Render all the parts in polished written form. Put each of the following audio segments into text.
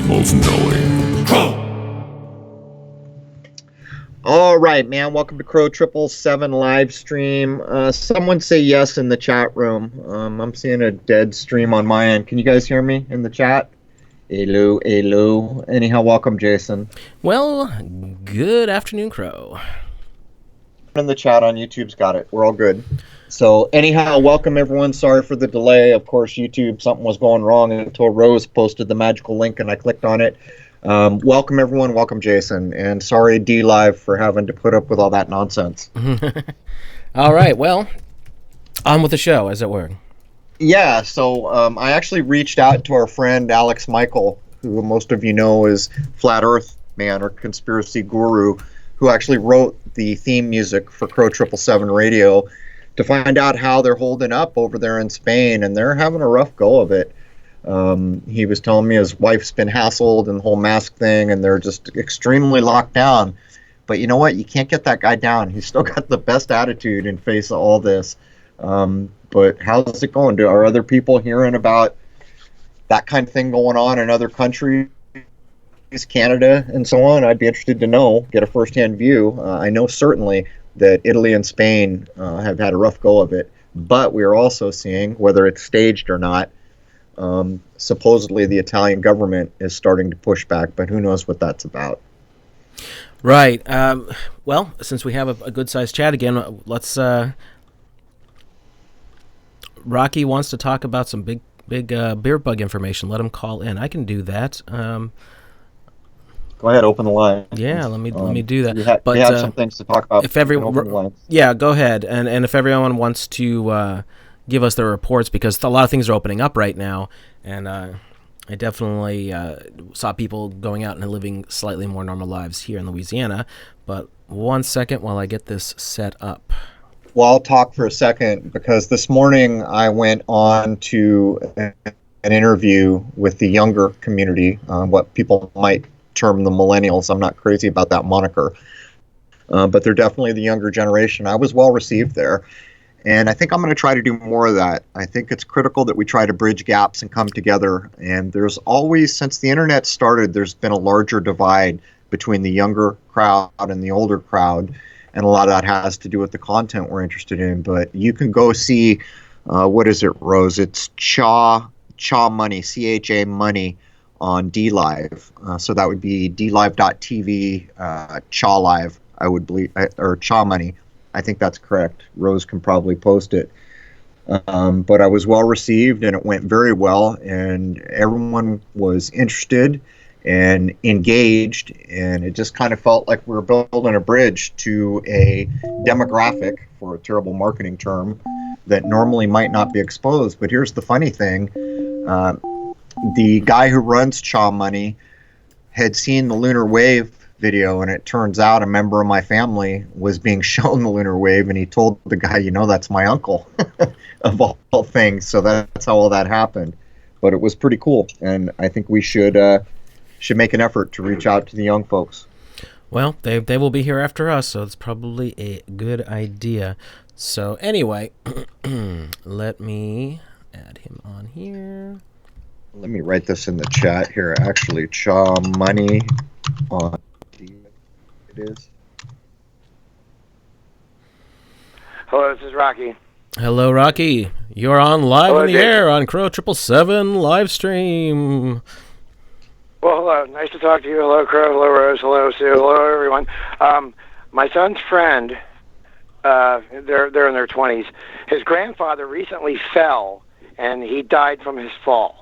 of knowing. All right, man. Welcome to CRROW777 live stream. Someone say yes in the chat room. I'm seeing a dead stream on my end. Can you guys hear me in the chat? Hello, hello. Anyhow, welcome, Jason. Well, good afternoon, Crow. In the chat on YouTube's got it. We're all good. So anyhow, welcome everyone. Sorry for the delay. Of course, YouTube, something was going wrong until Rose posted the magical link and I clicked on it. Welcome everyone. Welcome Jason. And sorry D Live for having to put up with all that nonsense. All right. Well, on with the show, as it were. Yeah. So I actually reached out to our friend Alex Michael, who most of you know is Flat Earth Man or Conspiracy Guru, who actually wrote the theme music for CRROW777 Radio, to find out how they're holding up over there in Spain, and they're having a rough go of it. He was telling me his wife's been hassled and the whole mask thing, and they're just extremely locked down. But you know what? You can't get that guy down. He's still got the best attitude in face of all this. But how's it going? Are other people hearing about that kind of thing going on in other countries? Canada and so on? I'd be interested to know, get a first-hand view. I know certainly that Italy and Spain have had a rough go of it, but we are also seeing, whether it's staged or not, supposedly the Italian government is starting to push back, but who knows what that's about. Right. Well, since we have a good-sized chat again, let's... Rocky wants to talk about some big beer bug information. Let him call in. I can do that. Go ahead, open the line. Yeah, let me do that. We have some things to talk about. If everyone, yeah, go ahead, and if everyone wants to give us their reports, because a lot of things are opening up right now, and I definitely saw people going out and living slightly more normal lives here in Louisiana. But 1 second while I get this set up. Well, I'll talk for a second, because this morning I went on to an interview with the younger community, what people might term the millennials. I'm not crazy about that moniker, but they're definitely the younger generation. I was well received there, and I think I'm going to try to do more of that. I think it's critical that we try to bridge gaps and come together, and there's always, since the internet started, there's been a larger divide between the younger crowd and the older crowd, and a lot of that has to do with the content we're interested in. But you can go see, what is it, Rose? It's Cha Money, CHA Money, on D Live. So that would be dlive.tv, Cha Live, I would believe, or Cha Money. I think that's correct. Rose can probably post it. But I was well received, and it went very well, and everyone was interested and engaged, and it just kind of felt like we were building a bridge to a demographic, for a terrible marketing term, that normally might not be exposed. But here's the funny thing. The guy who runs Cha Money had seen the lunar wave video, and it turns out a member of my family was being shown the lunar wave, and he told the guy, you know, that's my uncle, of all things. So that's how all that happened. But it was pretty cool, and I think we should make an effort to reach out to the young folks. Well, they will be here after us, so it's probably a good idea. So anyway, let me add him on here. Let me write this in the chat here. Actually, Cha Money on it is. Hello, this is Rocky. Hello, Rocky. You're on live Hello, in the Dave. air on CRROW777 live stream. Well, hello. Nice to talk to you. Hello, Crow. Hello, Rose. Hello, Sue. Hello, everyone. My son's friend, they're in their 20s. His grandfather recently fell, and he died from his fall.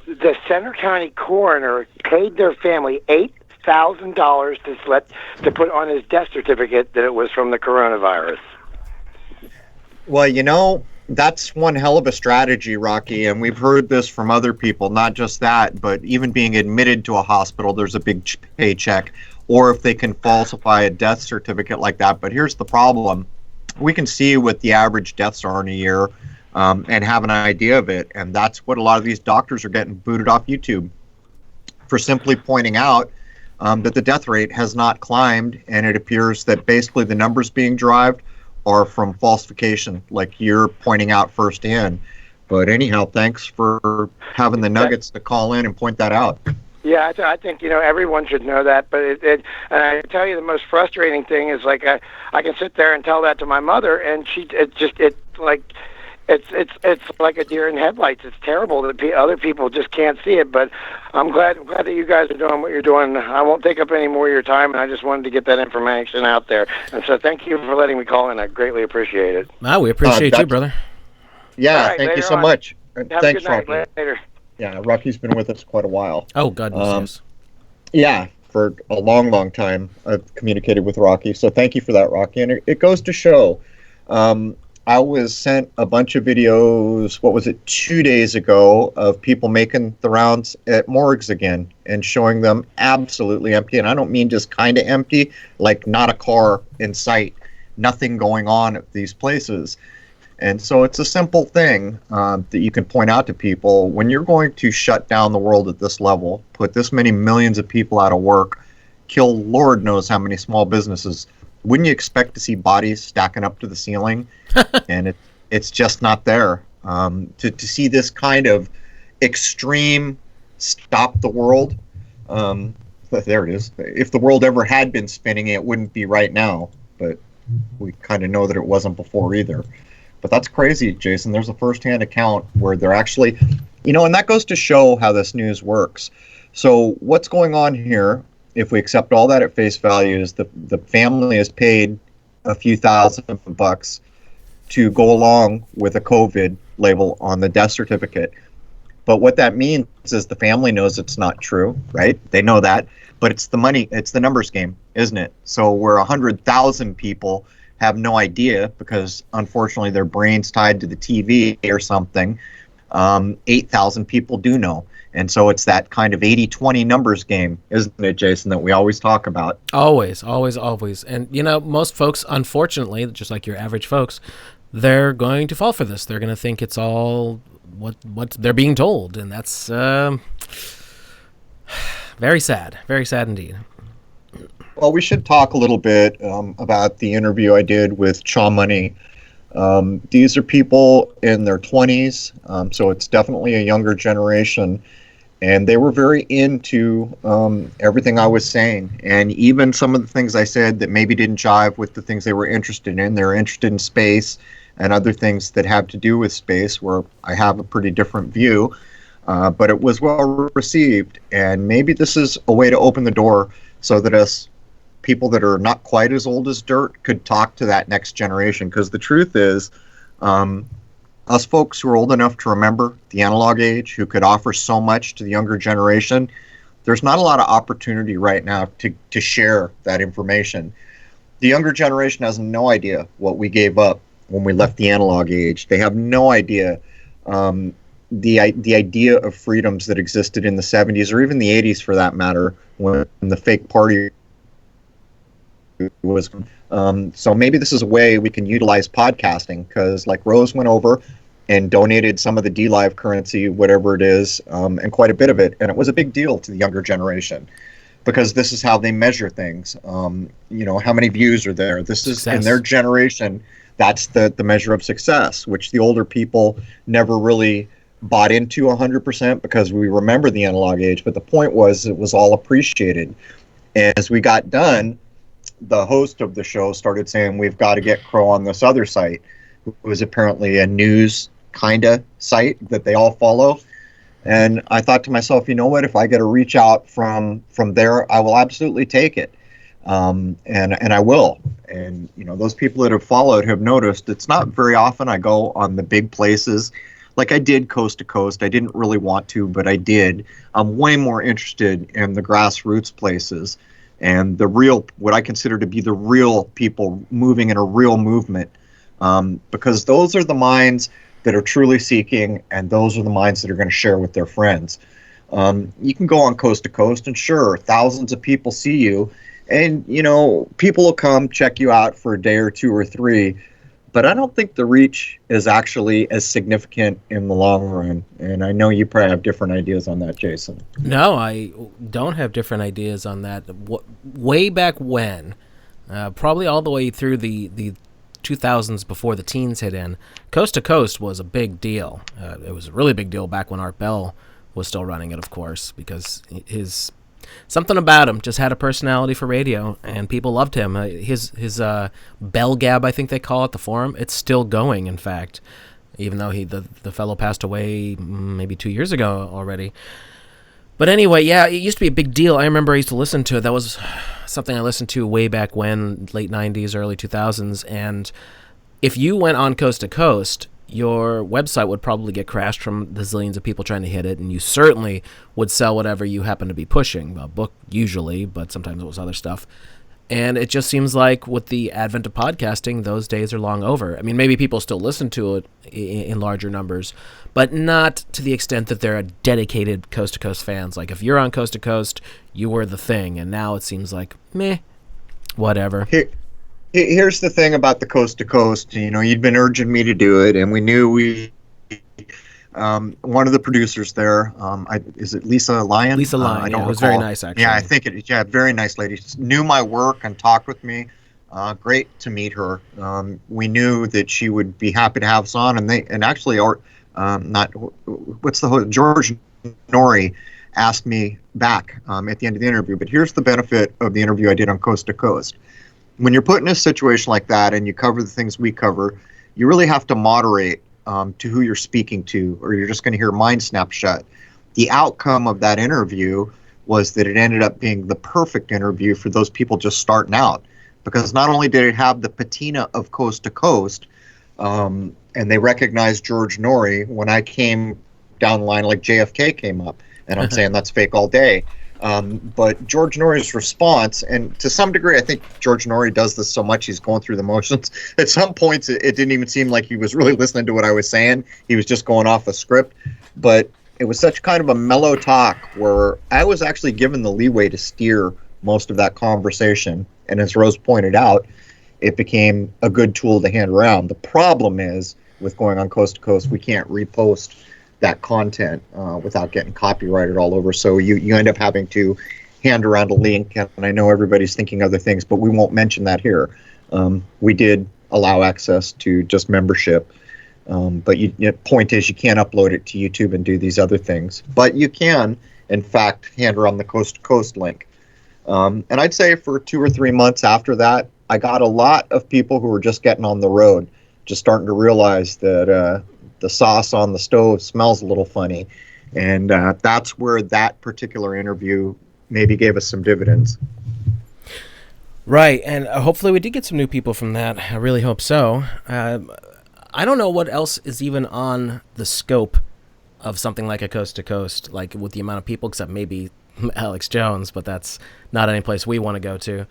The Center County coroner paid their family $8,000 to put on his death certificate that it was from the coronavirus. Well, you know, that's one hell of a strategy, Rocky, and we've heard this from other people. Not just that, but even being admitted to a hospital, there's a big paycheck, or if they can falsify a death certificate like that. But here's the problem. We can see what the average deaths are in a year, and have an idea of it, and that's what a lot of these doctors are getting booted off YouTube for simply pointing out that the death rate has not climbed, and it appears that basically the numbers being derived are from falsification, like you're pointing out firsthand. But anyhow, thanks for having the nuggets to call in and point that out. Yeah, I think everyone should know that. But and I tell you, the most frustrating thing is like I can sit there and tell that to my mother, and it's like a deer in headlights. It's terrible that other people just can't see it. But I'm glad that you guys are doing what you're doing. I won't take up any more of your time, and I just wanted to get that information out there. And so thank you for letting me call in. I greatly appreciate it. We appreciate you, brother. Yeah, right, thank you so on. much. Have Thanks, a good night. Rocky. Later. Yeah, Rocky's been with us quite a while. Oh, goodness, yes. Yeah, for a long, long time, I've communicated with Rocky. So thank you for that, Rocky. And it goes to show, I was sent a bunch of videos, 2 days ago, of people making the rounds at morgues again and showing them absolutely empty. And I don't mean just kind of empty, like not a car in sight, nothing going on at these places. And so it's a simple thing that you can point out to people. When you're going to shut down the world at this level, put this many millions of people out of work, kill Lord knows how many small businesses, wouldn't you expect to see bodies stacking up to the ceiling? And it's just not there. To see this kind of extreme stop the world, there it is. If the world ever had been spinning, it wouldn't be right now. But we kind of know that it wasn't before either. But that's crazy, Jason. There's a firsthand account where they're actually, and that goes to show how this news works. So what's going on here, if we accept all that at face value, is the family has paid a few $1,000s to go along with a COVID label on the death certificate. But what that means is the family knows it's not true, right? They know that. But it's the money, it's the numbers game, isn't it? So where 100,000 people have no idea because unfortunately their brain's tied to the TV or something, 8,000 people do know. And so it's that kind of 80-20 numbers game, isn't it, Jason, that we always talk about? Always, always, always. And, most folks, unfortunately, just like your average folks, they're going to fall for this. They're going to think it's all what they're being told. And that's very sad indeed. Well, we should talk a little bit about the interview I did with Chaw Money. These are people in their 20s, so it's definitely a younger generation. And they were very into everything I was saying. And even some of the things I said that maybe didn't jive with the things they were interested in. They're interested in space and other things that have to do with space, where I have a pretty different view. But it was well received. And maybe this is a way to open the door so that us people that are not quite as old as dirt could talk to that next generation. Because the truth is, us folks who are old enough to remember the analog age, who could offer so much to the younger generation, there's not a lot of opportunity right now to share that information. The younger generation has no idea what we gave up when we left the analog age. They have no idea the idea of freedoms that existed in the 70s or even the 80s for that matter, when the fake party was. So maybe this is a way we can utilize podcasting, because like Rose went over and donated some of the DLive currency, whatever it is, and quite a bit of it. And it was a big deal to the younger generation, because this is how they measure things. How many views are there? This is success. In their generation, that's the measure of success, which the older people never really bought into 100% because we remember the analog age. But the point was, it was all appreciated. And as we got done, the host of the show started saying, we've got to get CRROW on this other site. It was apparently a news kind of site that they all follow. And I thought to myself, you know what, if I get a reach out from there, I will absolutely take it. And I will. And, those people that have followed have noticed it's not very often I go on the big places. Like I did coast to coast. I didn't really want to, but I did. I'm way more interested in the grassroots places and the real, what I consider to be the real people moving in a real movement, because those are the minds that are truly seeking, and those are the minds that are going to share with their friends. You can go on coast to coast, and sure, thousands of people see you, and people will come check you out for a day or two or three, but I don't think the reach is actually as significant in the long run. And I know you probably have different ideas on that, Jason. No, I don't have different ideas on that. Way back when, probably all the way through the 2000s before the teens hit in, coast to coast was a big deal. It was a really big deal back when Art Bell was still running it, of course, because his something about him just had a personality for radio, and people loved him. His bell gab, I think they call it, the forum, it's still going, in fact, even though the fellow passed away maybe 2 years ago already. But anyway, yeah, it used to be a big deal. I remember I used to listen to it. That was something I listened to way back when, late 90s, early 2000s, and if you went on Coast to Coast, your website would probably get crashed from the zillions of people trying to hit it, and you certainly would sell whatever you happen to be pushing. A book, usually, but sometimes it was other stuff. And it just seems like with the advent of podcasting, those days are long over. I mean, maybe people still listen to it in larger numbers, but not to the extent that they're dedicated Coast to Coast fans. Like, if you're on Coast to Coast, you were the thing, and now it seems like, meh, whatever. Here's the thing about the Coast to Coast. You know, you'd been urging me to do it, and we knew one of the producers there, is it Lisa Lyon? Lisa Lyon, I don't it was recall. very nice, actually. Yeah, I think it. Yeah, very nice lady. Knew my work and talked with me. Great to meet her. We knew that she would be happy to have us on, and actually, George Norrie asked me back at the end of the interview. But here's the benefit of the interview I did on Coast to Coast. When you're put in a situation like that and you cover the things we cover, you really have to moderate to who you're speaking to, or you're just going to hear mind snap shut. The outcome of that interview was that it ended up being the perfect interview for those people just starting out, because not only did it have the patina of Coast to Coast, and they recognized George Norrie when I came down the line, like JFK came up, and I'm saying that's fake all day. But George Norrie's response, and to some degree, I think George Norrie does this so much, he's going through the motions. At some points, it didn't even seem like he was really listening to what I was saying. He was just going off a script. But it was such kind of a mellow talk where I was actually given the leeway to steer most of that conversation. And as Rose pointed out, it became a good tool to hand around. The problem is, with going on Coast to Coast, we can't repost that content without getting copyrighted all over. So you end up having to hand around a link, and I know everybody's thinking other things, but we won't mention that here. We did allow access to just membership, but the point is you can't upload it to YouTube and do these other things. But you can, in fact, hand around the Coast to Coast link. And I'd say for 2 or 3 months after that, I got a lot of people who were just getting on the road, just starting to realize that the sauce on the stove smells a little funny. And that's where that particular interview maybe gave us some dividends. Right, and hopefully we did get some new people from that. I really hope so. I don't know what else is even on the scope of something like a Coast to Coast, like with the amount of people, except maybe Alex Jones, but that's not any place we want to go to,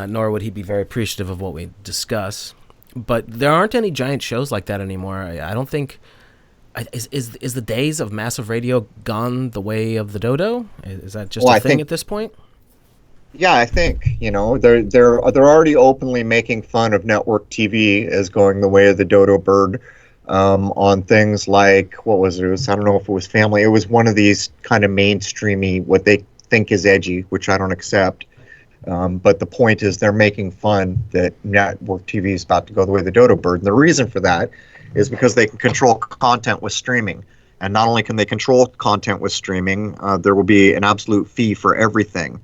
nor would he be very appreciative of what we discuss. But there aren't any giant shows like that anymore. I don't think... Is the days of massive radio gone the way of the dodo? Is that just a thing at this point? Yeah, I think, they're already openly making fun of network TV as going the way of the dodo bird on things like, what was it? I don't know if it was Family. It was one of these kind of mainstreamy, what they think is edgy, which I don't accept. But the point is they're making fun that network TV is about to go the way of the dodo bird. And the reason for that is because they can control content with streaming. And not only can they control content with streaming, there will be an absolute fee for everything.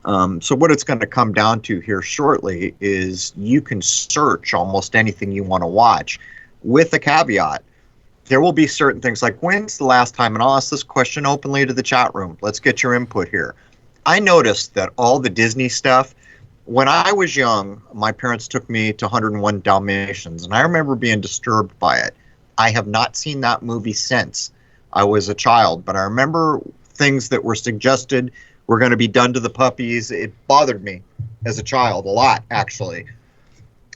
So what it's going to come down to here shortly is you can search almost anything you want to watch, with a caveat. There will be certain things like, when's the last time, and I'll ask this question openly to the chat room. Let's get your input here. I noticed that all the Disney stuff, when I was young, my parents took me to 101 Dalmatians, and I remember being disturbed by it. I have not seen that movie since I was a child, but I remember things that were suggested were going to be done to the puppies. It bothered me as a child a lot, actually.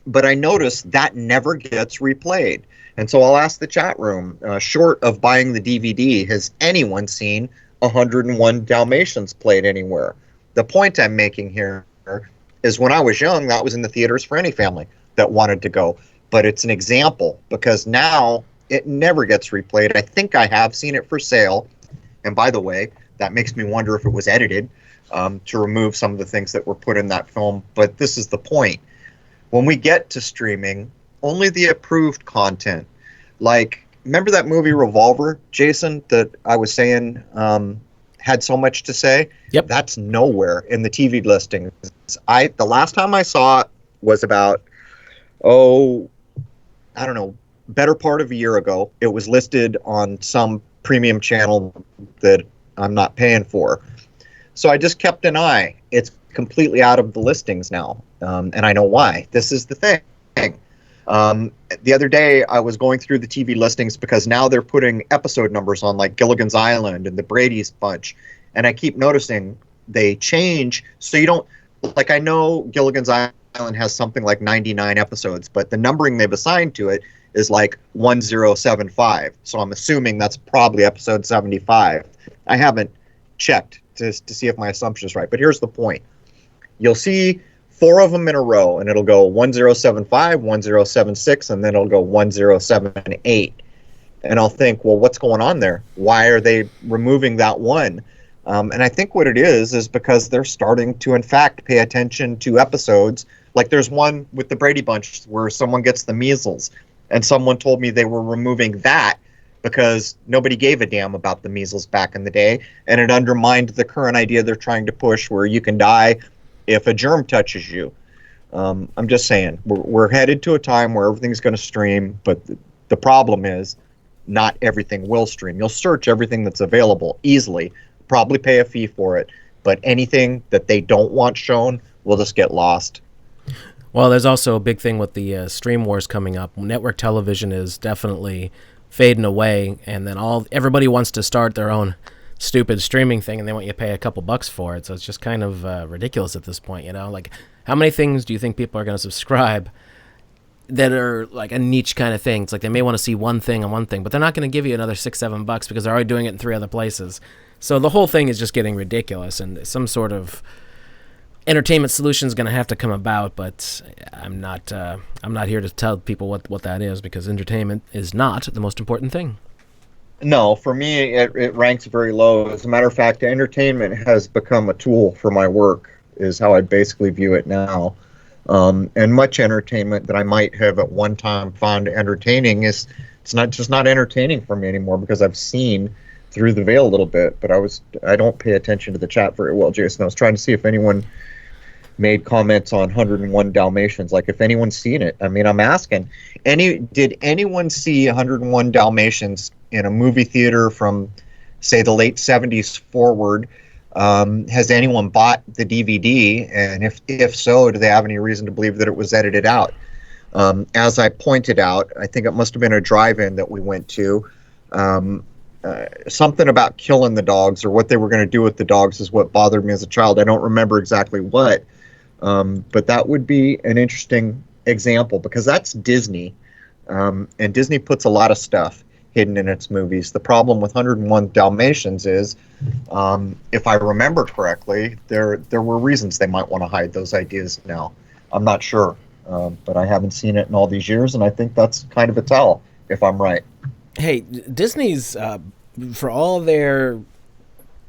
But I noticed that never gets replayed. And so I'll ask the chat room, short of buying the DVD, has anyone seen 101 Dalmatians played anywhere? The point I'm making here is when I was young, that was in the theaters for any family that wanted to go. But it's an example, because now it never gets replayed. I think I have seen it for sale. And by the way, that makes me wonder if it was edited to remove some of the things that were put in that film. But this is the point. When we get to streaming, only the approved content, like remember that movie Revolver, Jason, that I was saying had so much to say? Yep. That's nowhere in the TV listings. The last time I saw it was about, I don't know, better part of a year ago. It was listed on some premium channel that I'm not paying for. So I just kept an eye. It's completely out of the listings now, and I know why. This is the thing. The other day, I was going through the TV listings because now they're putting episode numbers on, like Gilligan's Island and the Brady's Bunch, and I keep noticing they change. So you don't, like, I know Gilligan's Island has something like 99 episodes, but the numbering they've assigned to it is like 1075. So I'm assuming that's probably episode 75. I haven't checked to see if my assumption is right, but here's the point. You'll see 4 of them in a row, and it'll go 1075, 1076, and then it'll go 1078. And I'll think, well, what's going on there? Why are they removing that one? And I think what it is because they're starting to, in fact, pay attention to episodes. Like there's one with the Brady Bunch where someone gets the measles, and someone told me they were removing that because nobody gave a damn about the measles back in the day, and it undermined the current idea they're trying to push where you can die if a germ touches you. I'm just saying, we're headed to a time where everything's going to stream, but the problem is not everything will stream. You'll search everything that's available easily, probably pay a fee for it, but anything that they don't want shown will just get lost. Well, there's also a big thing with the stream wars coming up. Network television is definitely fading away, and then everybody wants to start their own stupid streaming thing, and they want you to pay a couple bucks for it. So it's just kind of ridiculous at this point, you know? Like, how many things do you think people are going to subscribe that are like a niche kind of thing? It's like they may want to see one thing on one thing, but they're not going to give you another $6-7 because they're already doing it in 3 other places. So the whole thing is just getting ridiculous, and some sort of entertainment solution is going to have to come about, but I'm not here to tell people what that is, because entertainment is not the most important thing. No, for me, it ranks very low. As a matter of fact, entertainment has become a tool for my work, is how I basically view it now. And much entertainment that I might have at one time found entertaining it's not entertaining for me anymore, because I've seen through the veil a little bit. But I don't pay attention to the chat very well, Jason. I was trying to see if anyone made comments on 101 Dalmatians, like if anyone's seen it. I mean, I'm asking, did anyone see 101 Dalmatians in a movie theater from, say, the late 70s forward? Has anyone bought the DVD? And if so, do they have any reason to believe that it was edited out? As I pointed out, I think it must have been a drive-in that we went to. Something about killing the dogs, or what they were going to do with the dogs, is what bothered me as a child. I don't remember exactly what. But that would be an interesting example, because that's Disney, and Disney puts a lot of stuff hidden in its movies. The problem with 101 Dalmatians is, if I remember correctly, there were reasons they might want to hide those ideas now. I'm not sure, but I haven't seen it in all these years, and I think that's kind of a tell, if I'm right. Hey, Disney's, for all their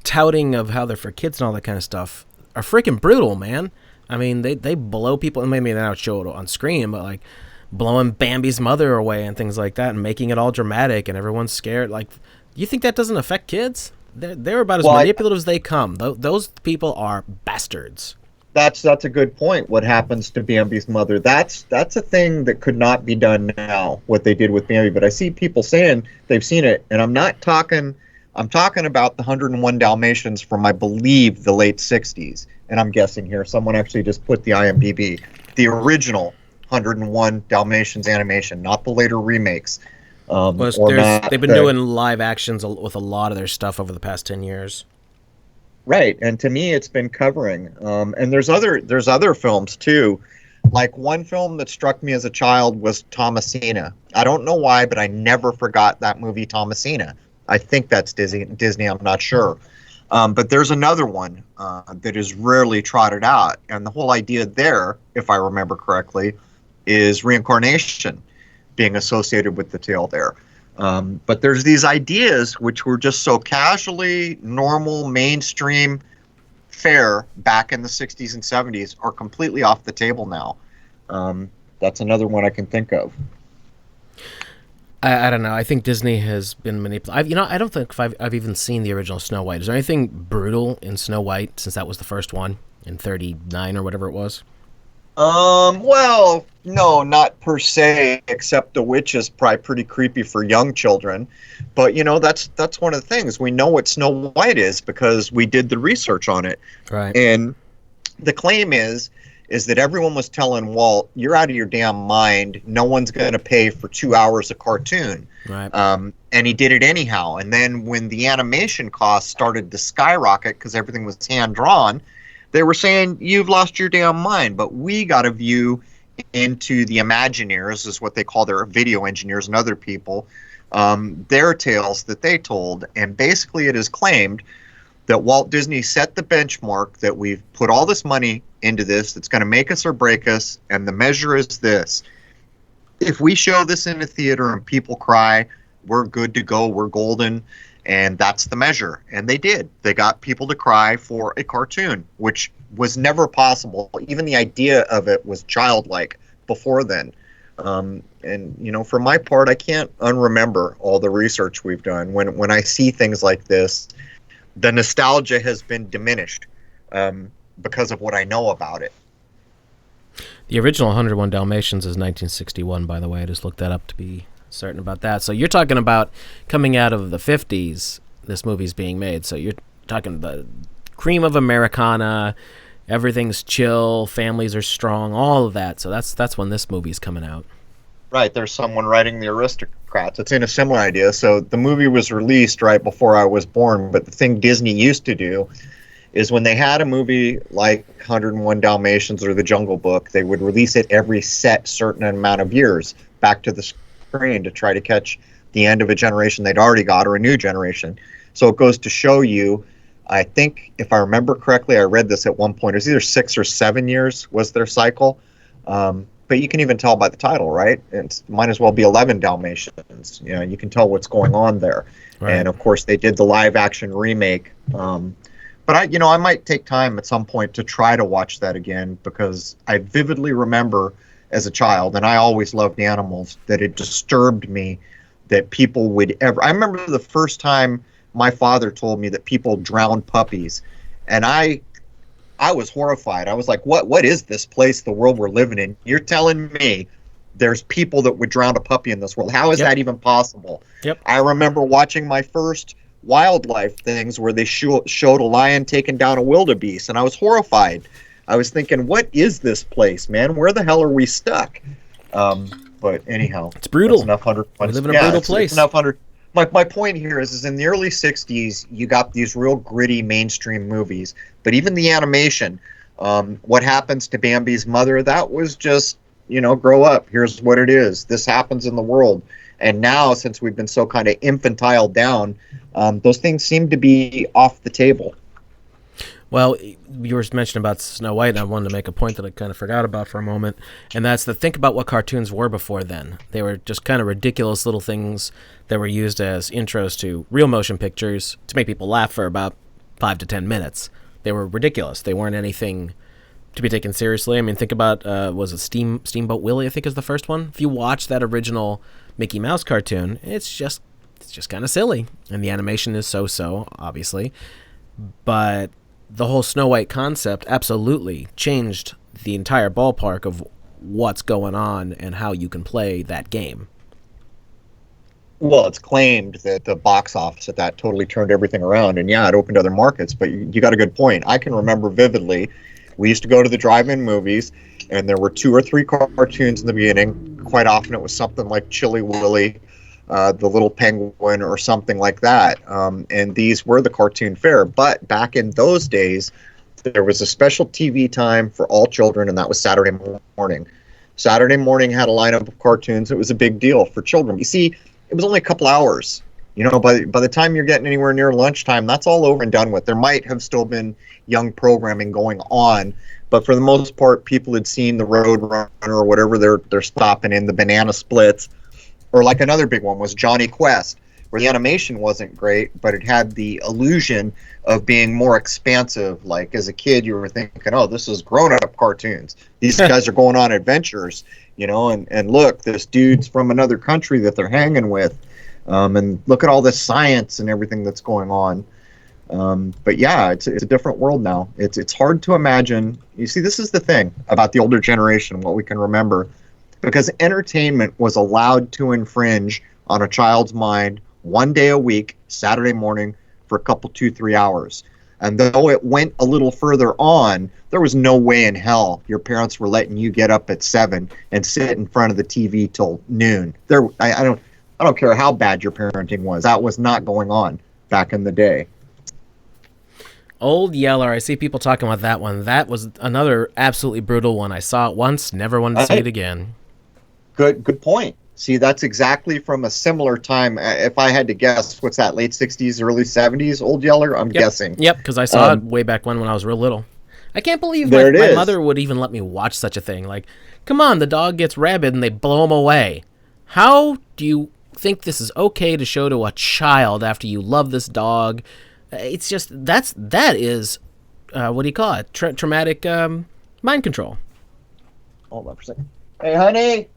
touting of how they're for kids and all that kind of stuff, are freaking brutal, man. I mean, they blow people, and maybe they don't show it on screen, but like blowing Bambi's mother away and things like that, and making it all dramatic, and everyone's scared. Like, you think that doesn't affect kids? They're about as manipulative as they come. Those people are bastards. That's a good point. What happens to Bambi's mother? That's a thing that could not be done now, what they did with Bambi. But I see people saying they've seen it, and I'm talking about the 101 Dalmatians from, I believe, the late 60s. And I'm guessing here, someone actually just put the IMDb, the original 101 Dalmatians animation, not the later remakes. They've been doing live actions with a lot of their stuff over the past 10 years. Right, and to me, it's been covering. And there's other films too. Like, one film that struck me as a child was Thomasina. I don't know why, but I never forgot that movie, Thomasina. I think that's Disney. I'm not sure. But there's another one that is rarely trotted out. And the whole idea there, if I remember correctly, is reincarnation being associated with the tale there. But there's these ideas which were just so casually normal, mainstream fare back in the 60s and 70s are completely off the table now. That's another one I can think of. I don't know. I think Disney has been manipulated. I don't think I've even seen the original Snow White. Is there anything brutal in Snow White since that was the first one in '39 or whatever it was? Well, no, not per se, except the witch is probably pretty creepy for young children. But that's one of the things. We know what Snow White is because we did the research on it. Right. And the claim is that everyone was telling Walt, "You're out of your damn mind. No one's going to pay for 2 hours of cartoon." Right. And he did it anyhow. And then when the animation costs started to skyrocket because everything was hand drawn, they were saying, "You've lost your damn mind." But we got a view into the Imagineers, is what they call their video engineers and other people, their tales that they told. And basically it is claimed that Walt Disney set the benchmark, that we've put all this money into this, that's going to make us or break us, and the measure is this. If we show this in a theater and people cry, we're good to go, we're golden, and that's the measure. And they did. They got people to cry for a cartoon, which was never possible. Even the idea of it was childlike before then. And for my part, I can't unremember all the research we've done. When I see things like this, the nostalgia has been diminished because of what I know about it. The original 101 Dalmatians is 1961, by the way. I just looked that up to be certain about that. So you're talking about coming out of the 50s, this movie's being made. So you're talking the cream of Americana, everything's chill, families are strong, all of that. So that's when this movie's coming out. Right, there's someone writing The Aristocrats. It's in a similar idea. So the movie was released right before I was born, but the thing Disney used to do is when they had a movie like 101 Dalmatians or The Jungle Book, they would release it every certain amount of years back to the screen to try to catch the end of a generation they'd already got or a new generation. So it goes to show you, I think, if I remember correctly, I read this at one point, it was either 6 or 7 years was their cycle. But you can even tell by the title, right? It might as well be 11 Dalmatians. You can tell what's going on there. Right. And of course, they did the live-action remake. But I might take time at some point to try to watch that again, because I vividly remember as a child, and I always loved animals, that it disturbed me that people would ever. I remember the first time my father told me that people drowned puppies, and I was horrified. I was like, what is this place, the world we're living in? You're telling me there's people that would drown a puppy in this world. How is that even possible? Yep. I remember watching my first wildlife things where they showed a lion taking down a wildebeest, and I was horrified. I was thinking, what is this place, man? Where the hell are we stuck? But anyhow, it's brutal. Enough we live in a brutal place. Enough My point here is in the early 60s, you got these real gritty mainstream movies. But even the animation, what happens to Bambi's mother, that was just, grow up. Here's what it is. This happens in the world. And now, since we've been so kind of infantile down, those things seem to be off the table. Well, you were mentioning about Snow White, and I wanted to make a point that I kind of forgot about for a moment, and that's to think about what cartoons were before then. They were just kind of ridiculous little things that were used as intros to real motion pictures to make people laugh for about 5 to 10 minutes. They were ridiculous. They weren't anything to be taken seriously. I mean, think about, was it Steamboat Willie, I think is the first one? If you watch that original Mickey Mouse cartoon, it's just kind of silly, and the animation is so-so, obviously, but the whole Snow White concept absolutely changed the entire ballpark of what's going on and how you can play that game. Well, it's claimed that the box office at that totally turned everything around, and yeah, it opened other markets, but you got a good point. I can remember vividly, we used to go to the drive-in movies, and there were 2 or 3 cartoons in the beginning. Quite often it was something like Chilly Willy, the Little Penguin, or something like that. And these were the cartoon fare. But back in those days, there was a special TV time for all children, and that was Saturday morning. Saturday morning had a lineup of cartoons. It was a big deal for children. You see, it was only a couple hours. By the time you're getting anywhere near lunchtime, that's all over and done with. There might have still been young programming going on, but for the most part, people had seen the Roadrunner or whatever they're stopping in, the Banana Splits. Or like another big one was Johnny Quest, where the animation wasn't great, but it had the illusion of being more expansive. Like as a kid, you were thinking, oh, this is grown-up cartoons. These guys are going on adventures, and look, this dude's from another country that they're hanging with. And look at all this science and everything that's going on. But yeah, it's a different world now. It's hard to imagine. You see, this is the thing about the older generation, what we can remember, because entertainment was allowed to infringe on a child's mind one day a week, Saturday morning, for a couple, 2-3 hours. And though it went a little further on, there was no way in hell your parents were letting you get up at 7 and sit in front of the TV till noon. I don't care how bad your parenting was. That was not going on back in the day. Old Yeller, I see people talking about that one. That was another absolutely brutal one. I saw it once, never wanted to see it again. Good point. See, that's exactly from a similar time. If I had to guess, what's that, late 60s, early 70s, Old Yeller? I'm guessing. Yep, because I saw it way back when I was real little. I can't believe my mother would even let me watch such a thing. Like, come on, the dog gets rabid and they blow him away. How do you think this is okay to show to a child after you love this dog? It's just, that is, what do you call it? Traumatic mind control. Hold on for a second. Hey, honey,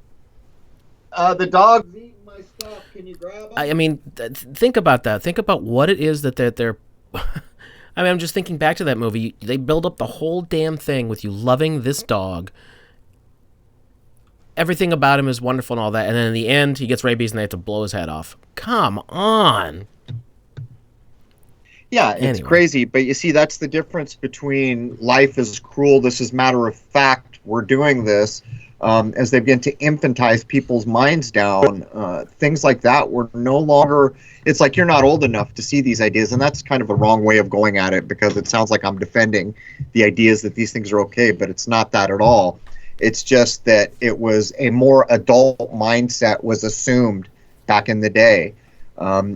the dog's eating my stuff. Can you grab him? I mean, think about that. Think about what it is that they're I mean, I'm just thinking back to that movie. They build up the whole damn thing with you loving this dog. Everything about him is wonderful and all that. And then in the end, he gets rabies and they have to blow his head off. Come on. Yeah, it's crazy, but you see, that's the difference between life is cruel, this is matter of fact, we're doing this, as they begin to infantize people's minds down. Things like that were no longer, it's like you're not old enough to see these ideas, and that's kind of a wrong way of going at it, because it sounds like I'm defending the ideas that these things are okay, but it's not that at all. It's just that it was a more adult mindset was assumed back in the day.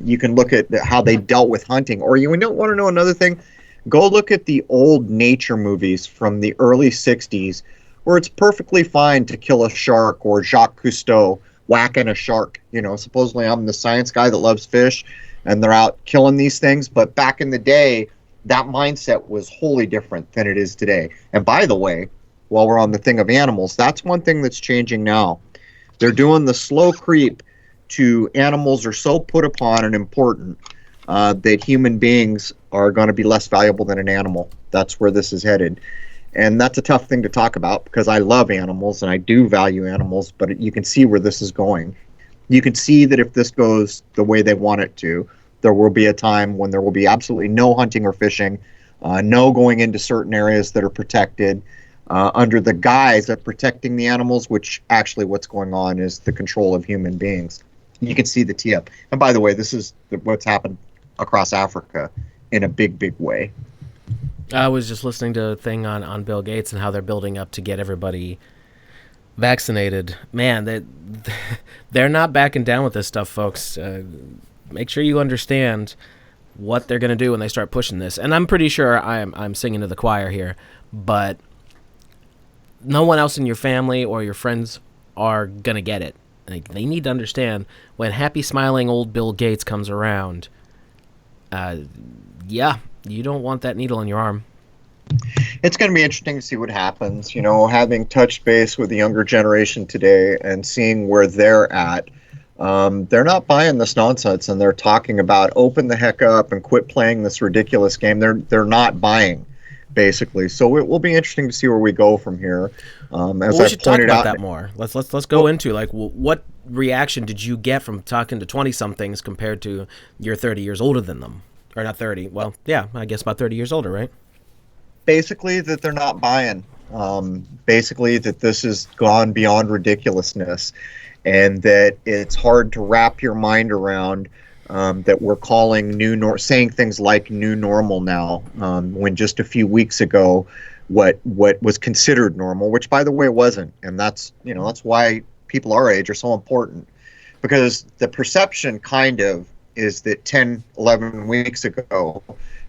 You can look at how they dealt with hunting, or you don't want to know another thing, go look at the old nature movies from the early 60s, where it's perfectly fine to kill a shark, or Jacques Cousteau whacking a shark. Supposedly I'm the science guy that loves fish, and they're out killing these things. But back in the day, that mindset was wholly different than it is today. And by the way, while we're on the thing of animals, that's one thing that's changing now. They're doing the slow creep to animals are so put upon and important that human beings are going to be less valuable than an animal. That's where this is headed. And that's a tough thing to talk about, because I love animals and I do value animals, but you can see where this is going. You can see that if this goes the way they want it to, there will be a time when there will be absolutely no hunting or fishing, no going into certain areas that are protected, under the guise of protecting the animals, which actually what's going on is the control of human beings. You can see the tee up. And by the way, this is what's happened across Africa in a big, big way. I was just listening to a thing on Bill Gates and how they're building up to get everybody vaccinated. Man, they're not backing down with this stuff, folks. Make sure you understand what they're going to do when they start pushing this. And I'm pretty sure I'm singing to the choir here, but no one else in your family or your friends are going to get it. They need to understand when happy, smiling old Bill Gates comes around, you don't want that needle in your arm. It's going to be interesting to see what happens, having touched base with the younger generation today and seeing where they're at. They're not buying this nonsense, and they're talking about open the heck up and quit playing this ridiculous game. They're not buying, basically. So it will be interesting to see where we go from here. As we should talk about that more. Let's go into what reaction did you get from talking to 20-somethings compared to you're 30 years older than them, or not 30? Well, yeah, I guess about 30 years older, right? Basically, that they're not buying. Basically, that this has gone beyond ridiculousness, and that it's hard to wrap your mind around. That we're calling saying things like new normal now, when just a few weeks ago, what was considered normal, which by the way wasn't, and that's why people our age are so important, because the perception kind of is that 10, 11 weeks ago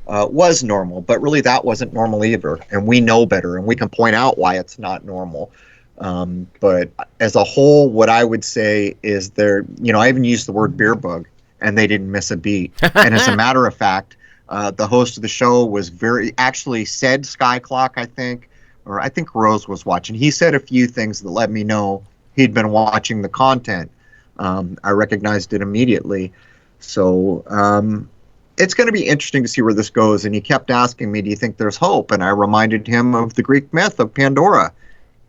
was normal, but really that wasn't normal either, and we know better, and we can point out why it's not normal. But as a whole, what I would say is I even use the word beer bug and they didn't miss a beat. And as a matter of fact, the host of the show was actually said Sky Clock, I think, or I think Rose was watching. He said a few things that let me know he'd been watching the content. I recognized it immediately. So it's going to be interesting to see where this goes. And he kept asking me, do you think there's hope? And I reminded him of the Greek myth of Pandora.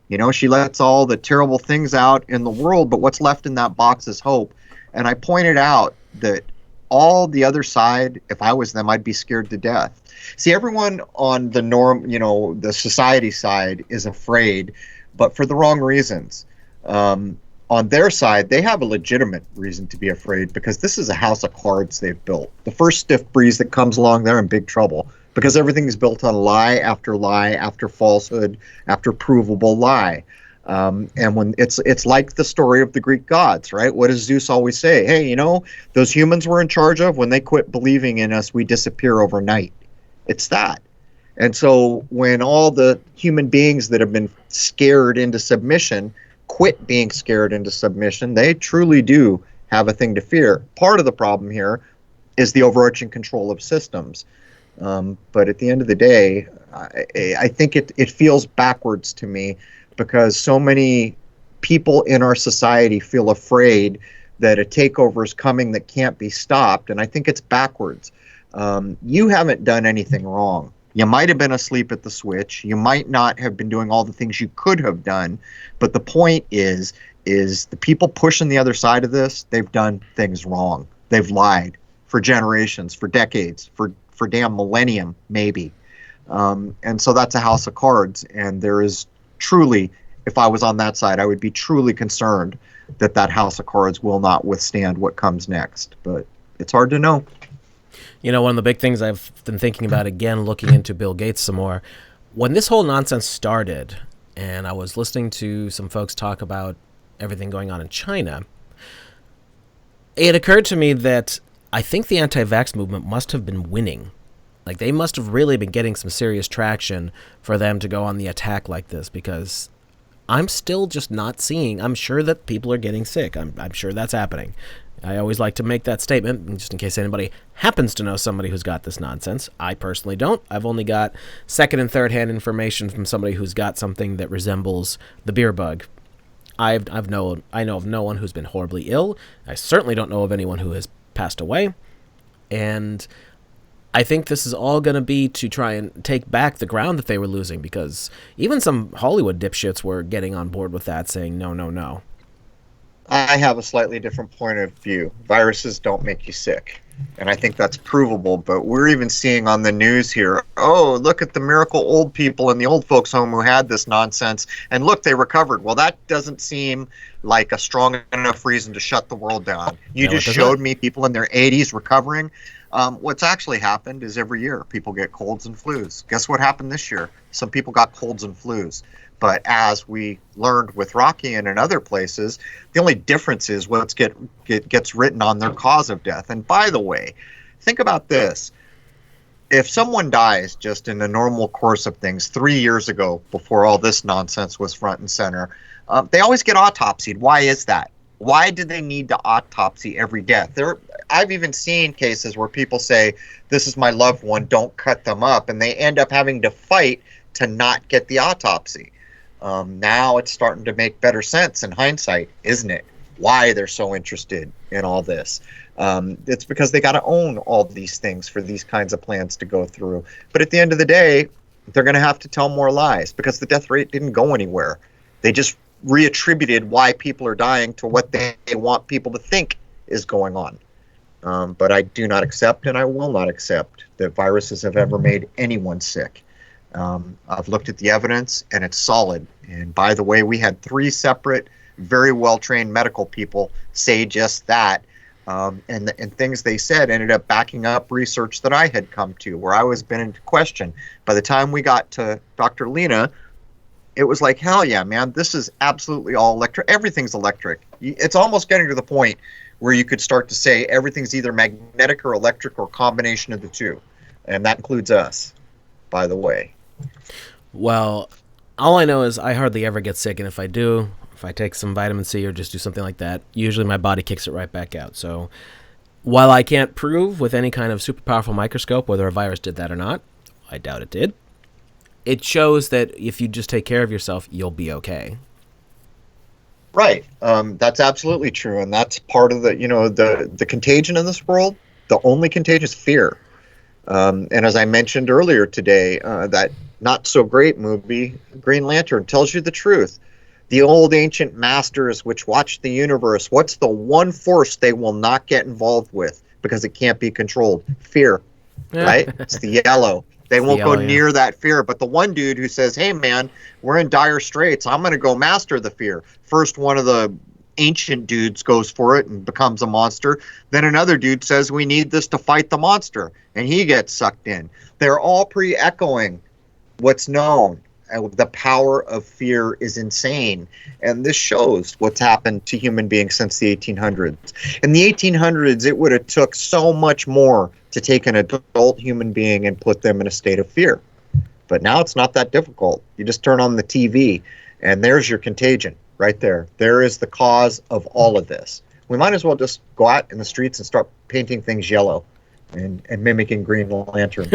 You know, she lets all the terrible things out in the world, but what's left in that box is hope. And I pointed out that all the other side, if I was them, I'd be scared to death. See, everyone on the norm, you know, the society side is afraid, but for the wrong reasons. On their side, they have a legitimate reason to be afraid because this is a house of cards they've built. The first stiff breeze that comes along, they're in big trouble because everything is built on lie after falsehood, after provable lie. And when it's like the story of the Greek gods, right? What does Zeus always say? Hey, you know, those humans we're in charge of, when they quit believing in us, we disappear overnight. It's that. And so when all the human beings that have been scared into submission quit being scared into submission, they truly do have a thing to fear. Part of the problem here is the overarching control of systems. But at the end of the day, I think it feels backwards to me because so many people in our society feel afraid that a takeover is coming that can't be stopped. And I think it's backwards. You haven't done anything wrong. You might have been asleep at the switch. You might not have been doing all the things you could have done. But the point is the people pushing the other side of this, they've done things wrong. They've lied for generations, for decades, for damn millennium, maybe. And so that's a house of cards. And there is truly, if I was on that side, I would be truly concerned that house of cards will not withstand what comes next. But it's hard to know. You know, one of the big things I've been thinking about, again, looking into Bill Gates some more, when this whole nonsense started, and I was listening to some folks talk about everything going on in China, it occurred to me that I think the anti-vax movement must have been winning. Like, they must have really been getting some serious traction for them to go on the attack like this, because I'm still just not seeing. I'm sure that people are getting sick. I'm sure that's happening. I always like to make that statement, just in case anybody happens to know somebody who's got this nonsense. I personally don't. I've only got second and third hand information from somebody who's got something that resembles the beer bug. I know of no one who's been horribly ill. I certainly don't know of anyone who has passed away. And I think this is all going to be to try and take back the ground that they were losing, because even some Hollywood dipshits were getting on board with that, saying no, no, no. I have a slightly different point of view. Viruses don't make you sick. And I think that's provable. But we're even seeing on the news here, oh, look at the miracle old people in the old folks home who had this nonsense. And look, they recovered. Well, that doesn't seem like a strong enough reason to shut the world down. You just showed me people in their 80s recovering. What's actually happened is every year people get colds and flus. Guess what happened this year? Some people got colds and flus. But as we learned with Rocky and in other places, the only difference is what gets written on their cause of death. And by the way, think about this. If someone dies just in the normal course of things 3 years ago, before all this nonsense was front and center, they always get autopsied. Why is that? Why do they need to autopsy every death? I've even seen cases where people say, this is my loved one, don't cut them up. And they end up having to fight to not get the autopsy. Now it's starting to make better sense in hindsight, isn't it? Why they're so interested in all this. It's because they got to own all these things for these kinds of plans to go through. But at the end of the day, they're going to have to tell more lies because the death rate didn't go anywhere. They just reattributed why people are dying to what they want people to think is going on. But I do not accept, and I will not accept, that viruses have ever made anyone sick. I've looked at the evidence, and it's solid. And by the way, we had 3 separate, very well-trained medical people say just that. And things they said ended up backing up research that I had come to, where I was been into question. By the time we got to Dr. Lena, it was like, hell yeah, man, this is absolutely all electric. Everything's electric. It's almost getting to the point where you could start to say everything's either magnetic or electric or a combination of the two. And that includes us, by the way. Well, all I know is I hardly ever get sick, and if I do, if I take some vitamin C or just do something like that, usually my body kicks it right back out. So While I can't prove with any kind of super powerful microscope whether a virus did that or not, I doubt it did. It shows that if you just take care of yourself, you'll be okay. Right. That's absolutely true, and that's part of the contagion in this world. The only contagion is fear. And as I mentioned earlier today, that not so great movie, Green Lantern, tells you the truth. The old ancient masters which watch the universe, what's the one force they will not get involved with because it can't be controlled? Fear, right? It's the yellow. They won't go near that fear. But the one dude who says, hey, man, we're in dire straits, I'm going to go master the fear. First, one of the ancient dudes goes for it and becomes a monster. Then another dude says, we need this to fight the monster, and he gets sucked in. They're all pre-echoing what's known. The power of fear is insane, and this shows what's happened to human beings since the 1800s. In the 1800s, it would have took so much more to take an adult human being and put them in a state of fear. But now it's not that difficult. You just turn on the TV, and there's your contagion right there. There is the cause of all of this. We might as well just go out in the streets and start painting things yellow and mimicking Green Lantern.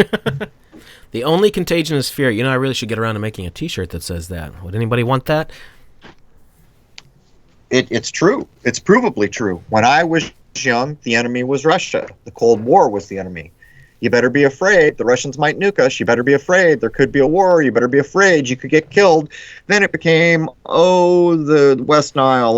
The only contagion is fear. I really should get around to making a T-shirt that says that. Would anybody want that? It's true. It's provably true. When I was young, the enemy was Russia. The Cold War was the enemy. You better be afraid. The Russians might nuke us. You better be afraid. There could be a war. You better be afraid. You could get killed. Then it became, the West Nile.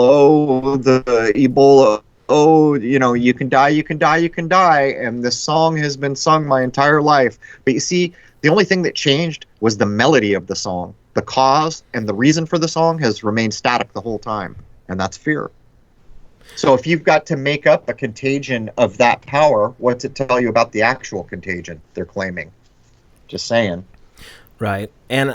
The Ebola. You can die, you can die, you can die. And this song has been sung my entire life. But you see, the only thing that changed was the melody of the song. The cause and the reason for the song has remained static the whole time, and that's fear. So if you've got to make up a contagion of that power, what's it tell you about the actual contagion they're claiming? Just saying. Right. And,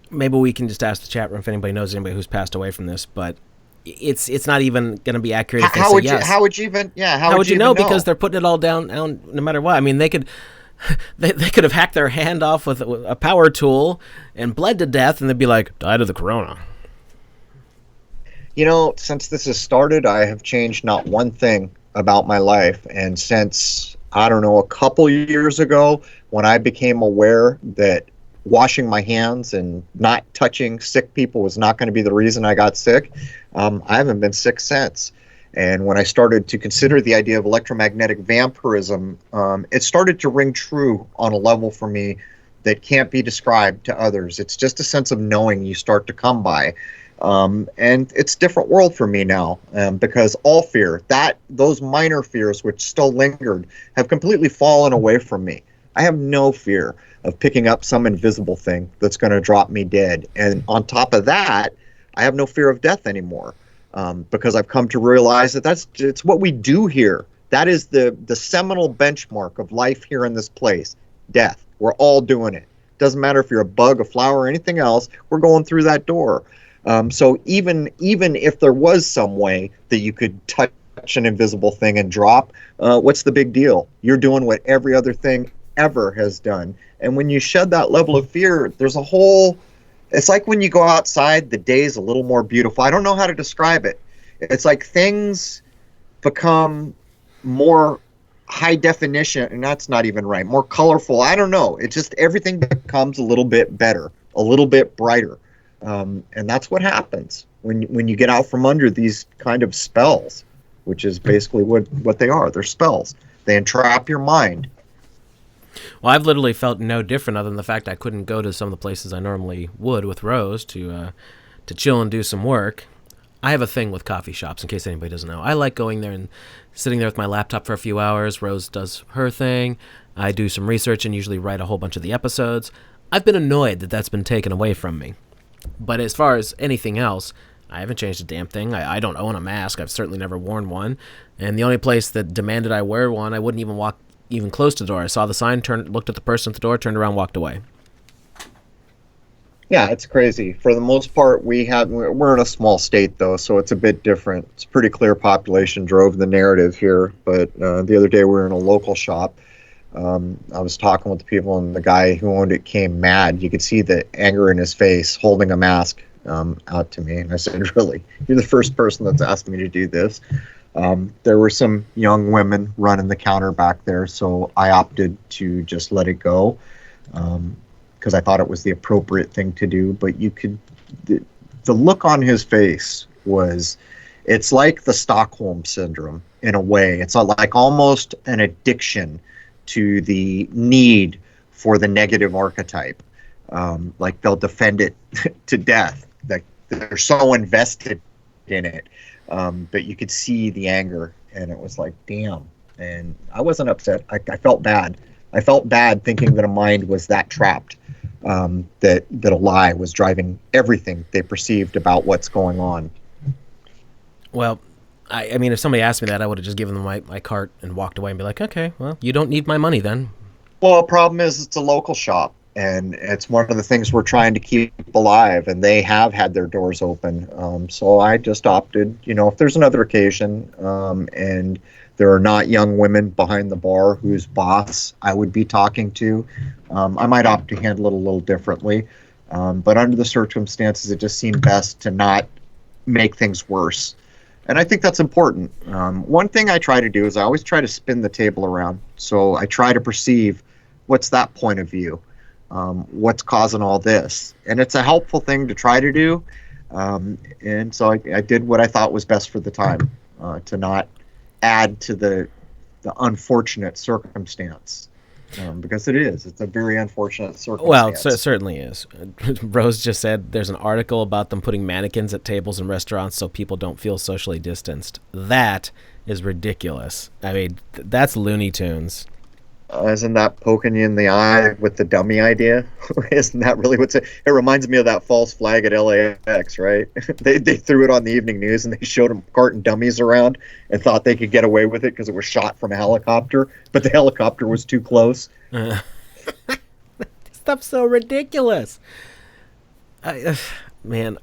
maybe we can just ask the chat room if anybody knows anybody who's passed away from this, but it's not even going to be accurate if they say yes. How would you even? Yeah. How would you know? Because they're putting it all down no matter what. I mean, they could have hacked their hand off with a power tool and bled to death, and they'd be like, died of the corona. Since this has started, I have changed not one thing about my life. And since, a couple years ago, when I became aware that washing my hands and not touching sick people was not going to be the reason I got sick, I haven't been sick since. And when I started to consider the idea of electromagnetic vampirism, it started to ring true on a level for me that can't be described to others. It's just a sense of knowing you start to come by. And it's a different world for me now, because all fear, those minor fears which still lingered, have completely fallen away from me. I have no fear of picking up some invisible thing that's going to drop me dead. And on top of that, I have no fear of death anymore, because I've come to realize that it's what we do here. That is the seminal benchmark of life here in this place, death. We're all doing it. Doesn't matter if you're a bug, a flower, or anything else, we're going through that door. So even if there was some way that you could touch an invisible thing and drop, what's the big deal? You're doing what every other thing ever has done. And when you shed that level of fear, it's like when you go outside, the day is a little more beautiful. I don't know how to describe it. It's like things become more high definition, and that's not even right, more colorful. I don't know. It's just everything becomes a little bit better, a little bit brighter. And that's what happens when you get out from under these kind of spells, which is basically what they are. They're spells. They entrap your mind. Well, I've literally felt no different other than the fact I couldn't go to some of the places I normally would with Rose to chill and do some work. I have a thing with coffee shops, in case anybody doesn't know. I like going there and sitting there with my laptop for a few hours. Rose does her thing. I do some research and usually write a whole bunch of the episodes. I've been annoyed that that's been taken away from me. But as far as anything else, I haven't changed a damn thing. I don't own a mask. I've certainly never worn one. And the only place that demanded I wear one, I wouldn't even walk even close to the door. I saw the sign, looked at the person at the door, turned around, walked away. Yeah, it's crazy. For the most part, we're in a small state, though, so it's a bit different. It's a pretty clear population drove the narrative here. But the other day we were in a local shop. I was talking with the people, and the guy who owned it came mad. You could see the anger in his face, holding a mask out to me. And I said, really? You're the first person that's asked me to do this. There were some young women running the counter back there, so I opted to just let it go because I thought it was the appropriate thing to do. But the look on his face was, it's like the Stockholm syndrome in a way. It's like almost an addiction to the need for the negative archetype. Like they'll defend it to death. Like they're so invested in it. But you could see the anger, and it was like, damn. And I wasn't upset. I felt bad. I felt bad thinking that a mind was that trapped, that a lie was driving everything they perceived about what's going on. Well, I mean, if somebody asked me that, I would have just given them my cart and walked away and be like, okay, well, you don't need my money then. Well, the problem is it's a local shop, and it's one of the things we're trying to keep alive, and they have had their doors open. So I just opted, if there's another occasion, and there are not young women behind the bar whose boss I would be talking to, I might opt to handle it a little differently. But under the circumstances, it just seemed best to not make things worse. And I think that's important. One thing I try to do is I always try to spin the table around. So I try to perceive what's that point of view, what's causing all this. And it's a helpful thing to try to do. And so I did what I thought was best for the time, to not add to the unfortunate circumstance. Because it's a very unfortunate circumstance. Well, it certainly is. Rose just said there's an article about them putting mannequins at tables in restaurants so people don't feel socially distanced. That is ridiculous. I mean, that's Looney Tunes. Isn't that poking you in the eye with the dummy idea? Isn't that really what's it? It reminds me of that false flag at LAX, right? They threw it on the evening news and they showed them carting dummies around and thought they could get away with it because it was shot from a helicopter, but the helicopter was too close. Stuff's so ridiculous. When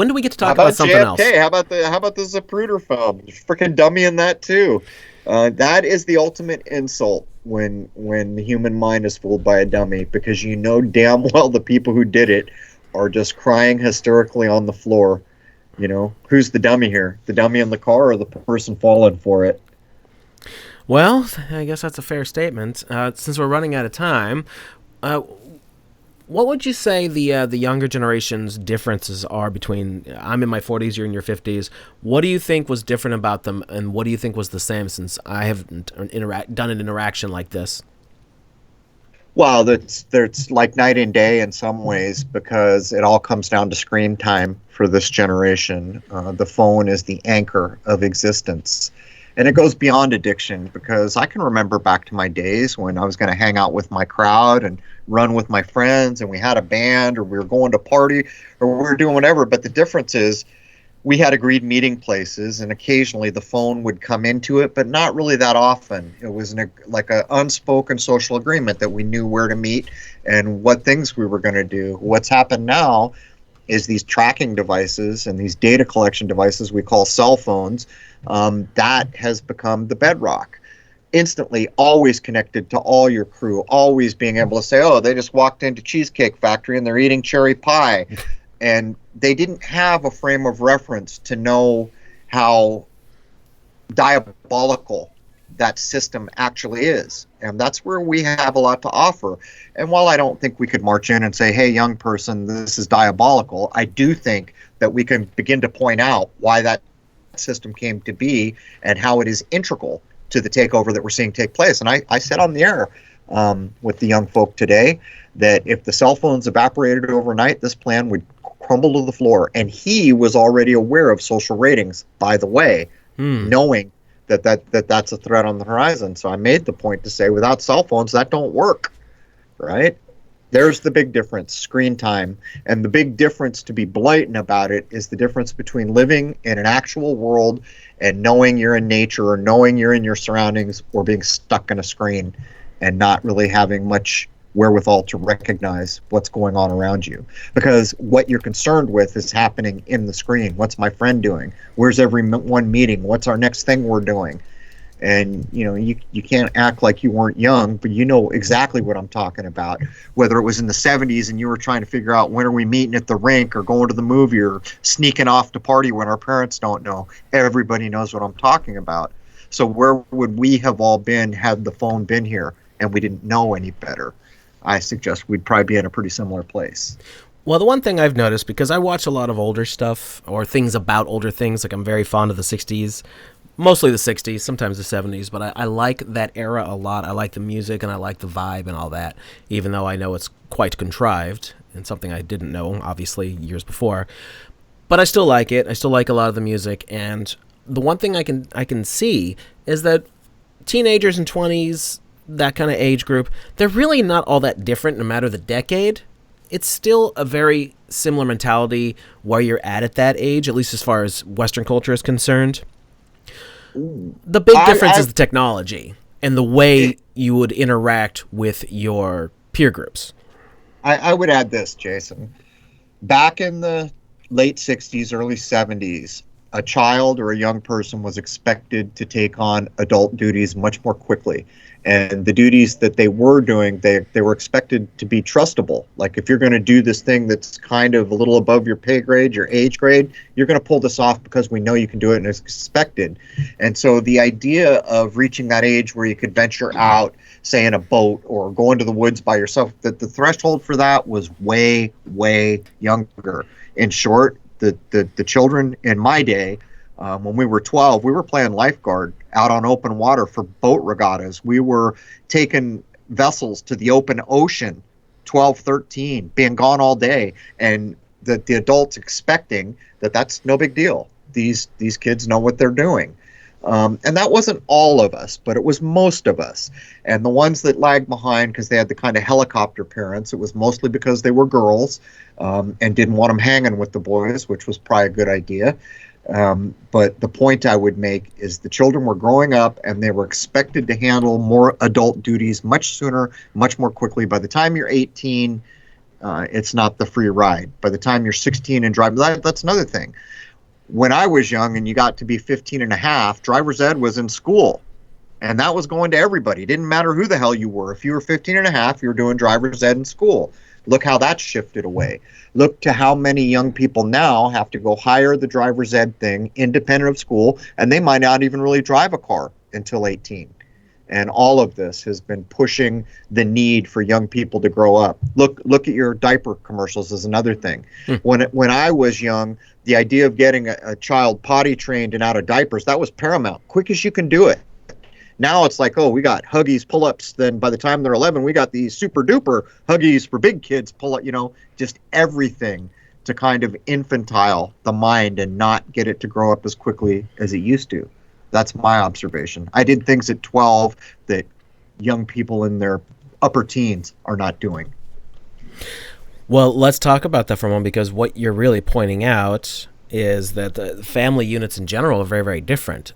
do we get to talk about something else? How about the Zapruder film? Freaking dummy in that too. That is the ultimate insult when the human mind is fooled by a dummy, because damn well the people who did it are just crying hysterically on the floor. Who's the dummy here? The dummy in the car or the person falling for it? Well, I guess that's a fair statement. Since we're running out of time, what would you say the younger generation's differences are between, I'm in my 40s, you're in your 50s. What do you think was different about them, and what do you think was the same, since I haven't done an interaction like this? Well, there's like night and day in some ways, because it all comes down to screen time for this generation. The phone is the anchor of existence. And it goes beyond addiction, because I can remember back to my days when I was going to hang out with my crowd and run with my friends, and we had a band, or we were going to party, or we were doing whatever. But the difference is we had agreed meeting places, and occasionally the phone would come into it, but not really that often. It was like an unspoken social agreement that we knew where to meet and what things we were going to do. What's happened now is these tracking devices and these data collection devices we call cell phones. That has become the bedrock. Instantly, always connected to all your crew, always being able to say, oh, they just walked into Cheesecake Factory and they're eating cherry pie. And they didn't have a frame of reference to know how diabolical that system actually is. And that's where we have a lot to offer. And while I don't think we could march in and say, hey, young person, this is diabolical, I do think that we can begin to point out why that system came to be and how it is integral to the takeover that we're seeing take place. And I said on the air with the young folk today that if the cell phones evaporated overnight, this plan would crumble to the floor. And he was already aware of social ratings, by the way, knowing that's a threat on the horizon. So I made the point to say, without cell phones, that don't work, right? There's the big difference, screen time. And the big difference, to be blatant about it, is the difference between living in an actual world and knowing you're in nature, or knowing you're in your surroundings, or being stuck in a screen and not really having much wherewithal to recognize what's going on around you. Because what you're concerned with is happening in the screen. What's my friend doing? Where's everyone meeting? What's our next thing we're doing? And you can't act like you weren't young, but you know exactly what I'm talking about. Whether it was in the 70s and you were trying to figure out when are we meeting at the rink or going to the movie or sneaking off to party when our parents don't know, everybody knows what I'm talking about. So where would we have all been had the phone been here and we didn't know any better? I suggest we'd probably be in a pretty similar place. Well, the one thing I've noticed, because I watch a lot of older stuff or things about older things, like I'm very fond of the 60s, mostly the 60s, sometimes the 70s, but I like that era a lot. I like the music and I like the vibe and all that, even though I know it's quite contrived and something I didn't know, obviously, years before. But I still like it. I still like a lot of the music. And the one thing I can see is that teenagers and 20s, that kind of age group, they're really not all that different no matter the decade. It's still a very similar mentality where you're at that age, at least as far as Western culture is concerned. The big difference is the technology and the way you would interact with your peer groups. I would add this, Jason. Back in the late 60s, early 70s, a child or a young person was expected to take on adult duties much more quickly. And the duties that they were doing, they were expected to be trustable. Like if you're going to do this thing that's kind of a little above your pay grade, your age grade, you're going to pull this off because we know you can do it and it's expected. And so the idea of reaching that age where you could venture out, say in a boat or go into the woods by yourself, that the threshold for that was way, way younger. In short, the children in my day, when we were 12, we were playing lifeguard out on open water for boat regattas. We were taking vessels to the open ocean, 12, 13, being gone all day, and the adults expecting that that's no big deal. These kids know what they're doing. And that wasn't all of us, but it was most of us. And the ones that lagged behind because they had the kind of helicopter parents, it was mostly because they were girls and didn't want them hanging with the boys, which was probably a good idea. But the point I would make is the children were growing up and they were expected to handle more adult duties much sooner, much more quickly. By the time you're 18, it's not the free ride. By the time you're 16 and driving, that's another thing. When I was young and you got to be 15 and a half, driver's ed was in school. And that was going to everybody. It didn't matter who the hell you were. If you were 15 and a half, you were doing driver's ed in school. Look how that shifted away. Look to how many young people now have to go hire the driver's ed thing independent of school, and they might not even really drive a car until 18. And all of this has been pushing the need for young people to grow up. Look at your diaper commercials as another thing. When I was young, the idea of getting a child potty trained and out of diapers, that was paramount. Quick as you can do it. Now it's like, oh, we got Huggies pull-ups. Then by the time they're 11, we got these super duper Huggies for big kids pull-up, just everything to kind of infantile the mind and not get it to grow up as quickly as it used to. That's my observation. I did things at 12 that young people in their upper teens are not doing. Well, let's talk about that for a moment, because what you're really pointing out is that the family units in general are very, very different.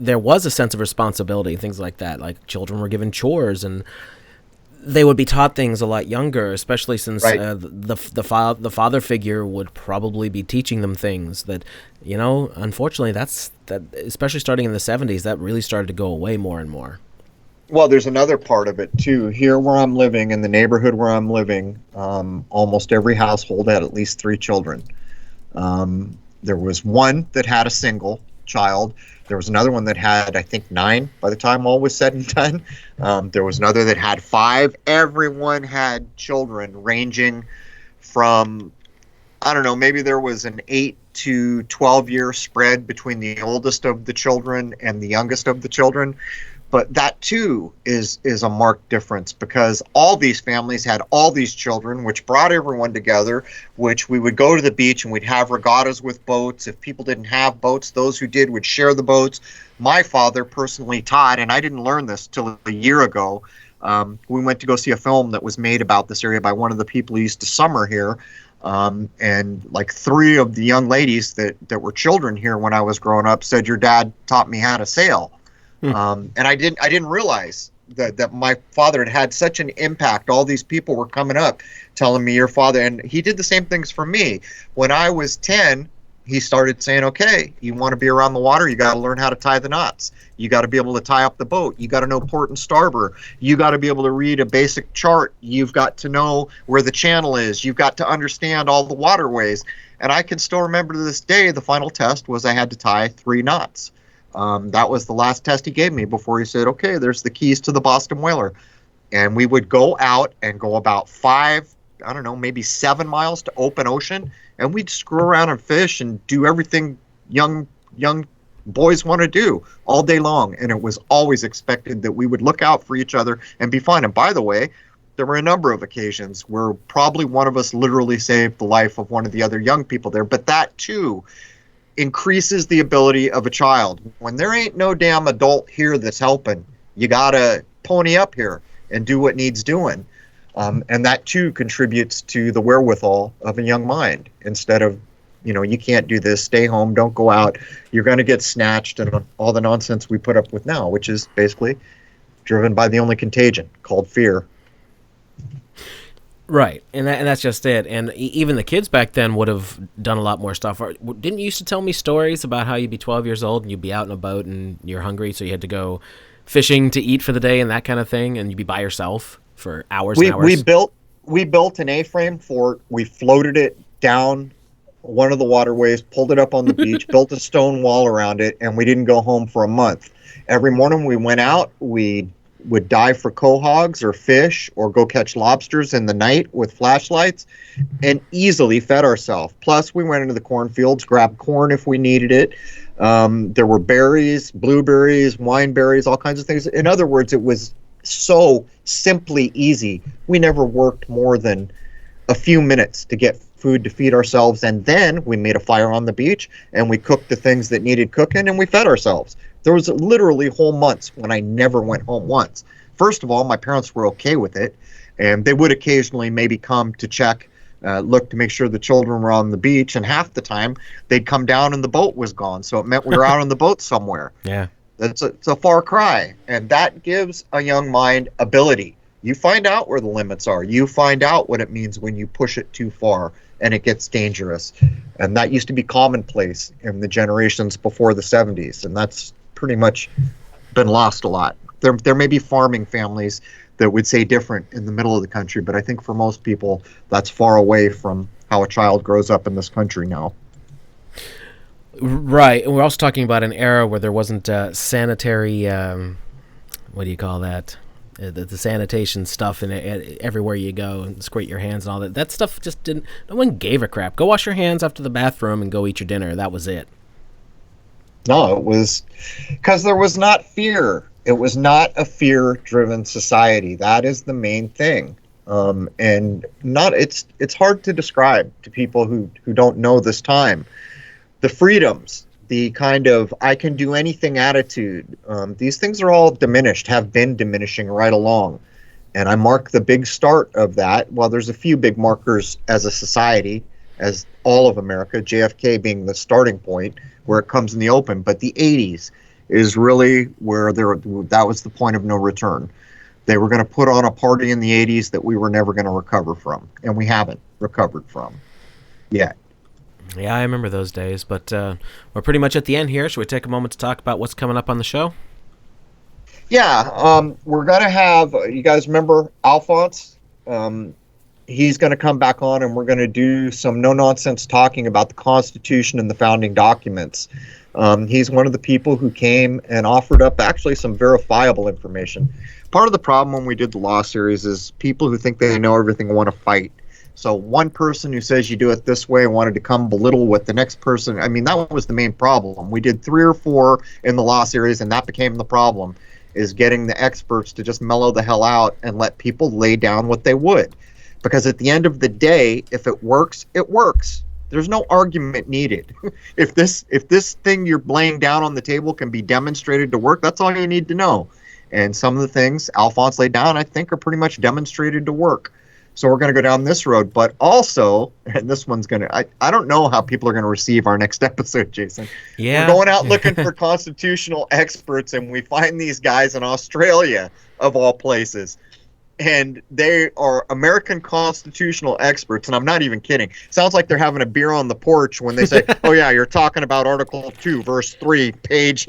There was a sense of responsibility and things like that. Like children were given chores and they would be taught things a lot younger, especially since right. The father figure would probably be teaching them things that, unfortunately, that especially starting in the 70s, that really started to go away more and more. Well, there's another part of it too. Here where I'm living, in the neighborhood where I'm living, almost every household had at least 3 children. There was one that had a single child. There was another one that had, I think, 9 by the time all was said and done. There was another that had 5. Everyone had children ranging from, I don't know, maybe there was an 8 to 12-year spread between the oldest of the children and the youngest of the children. But that, too, is a marked difference, because all these families had all these children, which brought everyone together, which we would go to the beach and we'd have regattas with boats. If people didn't have boats, those who did would share the boats. My father personally taught, and I didn't learn this till a year ago. We went to go see a film that was made about this area by one of the people who used to summer here. And like 3 of the young ladies that were children here when I was growing up said, "Your dad taught me how to sail." And I didn't realize that my father had such an impact. All these people were coming up telling me, "Your father," and he did the same things for me. When I was 10, he started saying, okay, you want to be around the water, you got to learn how to tie the knots. You got to be able to tie up the boat. You got to know port and starboard. You got to be able to read a basic chart. You've got to know where the channel is. You've got to understand all the waterways. And I can still remember to this day, the final test was I had to tie 3 knots. That was the last test he gave me before he said, okay, there's the keys to the Boston Whaler. And we would go out and go about 5, I don't know, maybe 7 miles to open ocean, and we'd screw around and fish and do everything young boys want to do all day long. And it was always expected that we would look out for each other and be fine. And by the way, there were a number of occasions where probably one of us literally saved the life of one of the other young people there. But that too increases the ability of a child. When there ain't no damn adult here that's helping, you gotta pony up here and do what needs doing. And that too contributes to the wherewithal of a young mind. Instead of, you can't do this, stay home, don't go out, you're going to get snatched, and all the nonsense we put up with now, which is basically driven by the only contagion called fear. Right, and that's just it. And even the kids back then would have done a lot more stuff. Didn't you used to tell me stories about how you'd be 12 years old and you'd be out in a boat and you're hungry, so you had to go fishing to eat for the day and that kind of thing, and you'd be by yourself for hours and hours? We built an A-frame fort. We floated it down one of the waterways, pulled it up on the beach, built a stone wall around it, and we didn't go home for a month. Every morning we went out, we would dive for quahogs or fish or go catch lobsters in the night with flashlights and easily fed ourselves. Plus, we went into the cornfields, grabbed corn if we needed it. There were berries, blueberries, wineberries, all kinds of things. In other words, it was so simply easy. We never worked more than a few minutes to get food to feed ourselves, and then we made a fire on the beach and we cooked the things that needed cooking and we fed ourselves. There was literally whole months when I never went home once. First of all, my parents were okay with it, and they would occasionally maybe come to check, look to make sure the children were on the beach, and half the time they'd come down and the boat was gone, so it meant we were out on the boat somewhere. Yeah. It's a far cry, and that gives a young mind ability. You find out where the limits are. You find out what it means when you push it too far and it gets dangerous. And that used to be commonplace in the generations before the 70s, and that's pretty much been lost a lot. There may be farming families that would say different in the middle of the country, but I think for most people that's far away from how a child grows up in this country now. Right, and we're also talking about an era where there wasn't sanitary, what do you call that? The sanitation stuff and everywhere you go and squirt your hands and all that. That stuff just didn't. No one gave a crap. Go wash your hands after the bathroom and go eat your dinner. That was it. No, it was because there was not fear. It was not a fear-driven society. That is the main thing. And it's hard to describe to people who don't know this time. The freedoms, the kind of I can do anything attitude, these things are all diminished, have been diminishing right along. And I mark the big start of that. Well, there's a few big markers as a society, as all of America, JFK being the starting point where it comes in the open. But the 80s is really where that was the point of no return. They were going to put on a party in the 80s that we were never going to recover from, and we haven't recovered from yet. Yeah, I remember those days, but we're pretty much at the end here. Should we take a moment to talk about what's coming up on the show? Yeah, we're going to have, you guys remember Alphonse? He's going to come back on, and we're going to do some no-nonsense talking about the Constitution and the founding documents. He's one of the people who came and offered up actually some verifiable information. Part of the problem when we did the law series is people who think they know everything want to fight. So one person who says you do it this way wanted to come belittle what the next person. I mean, that was the main problem. We did 3 or 4 in the law series, and that became the problem, is getting the experts to just mellow the hell out and let people lay down what they would. Because at the end of the day, if it works, it works. There's no argument needed. If this thing you're laying down on the table can be demonstrated to work, that's all you need to know. And some of the things Alphonse laid down, I think, are pretty much demonstrated to work. So we're going to go down this road, but also, and this one's going to, I don't know how people are going to receive our next episode, Jason. Yeah. We're going out looking for constitutional experts, and we find these guys in Australia, of all places. and they are American constitutional experts, and I'm not even kidding. Sounds like they're having a beer on the porch when they say, oh yeah, you're talking about Article 2, verse 3, page,